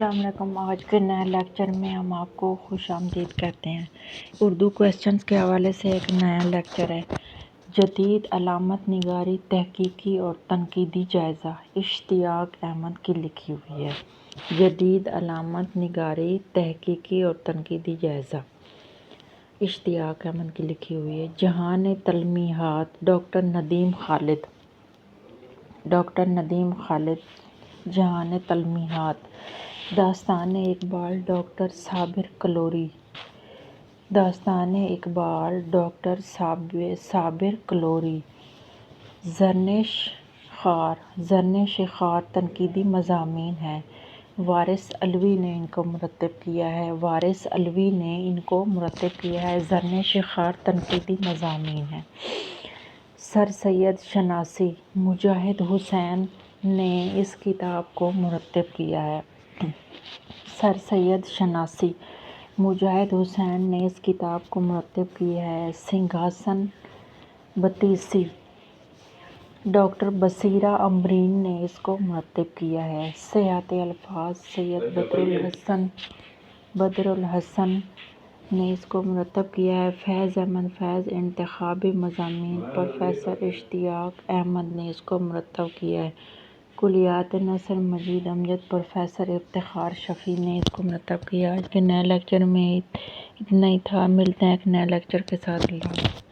السلام علیکم۔ آج کے نئے لیکچر میں ہم آپ کو خوش آمدید کہتے ہیں۔ اردو کویسچنز کے حوالے سے ایک نیا لیکچر ہے۔ جدید علامت نگاری تحقیقی اور تنقیدی جائزہ، اشتیاق احمد کی لکھی ہوئی ہے۔ جدید علامت نگاری تحقیقی اور تنقیدی جائزہ، اشتیاق احمد کی لکھی ہوئی ہے۔ جہان تلمیحات، ڈاکٹر ندیم خالد۔ جہان تلمیحات، داستان اقبال، ڈاکٹر صابر کلوری۔ داستان اقبال، ڈاکٹر صابر کلوری۔ زرنِ شخار تنقیدی مضامین ہیں۔ وارث علوی نے ان کو مرتب کیا ہے۔ زرنِ شخار تنقیدی مضامین ہیں۔ سر سید شناسی، مجاہد حسین نے اس کتاب کو مرتب کیا ہے۔ سر سید شناسی، مجاہد حسین نے اس کتاب کو مرتب کیا ہے۔ سنگھاسن بتیسی، ڈاکٹر بصیرہ امبرین نے اس کو مرتب کیا ہے۔ صحت الفاظ، سید بدر الحسن نے اس کو مرتب کیا ہے۔ فیض احمد فیض، انتخابی مضامین، پروفیسر اشتیاق احمد نے اس کو مرتب کیا ہے۔ کلیات نثر، مجید امجد، پروفیسر افتخار شفیع نے اس کو مرتب کیا۔ آج کے نئے لیکچر میں اتنا ہی تھا۔ ملتے ہیں ایک نئے لیکچر کے ساتھ۔ اللہ حافظ۔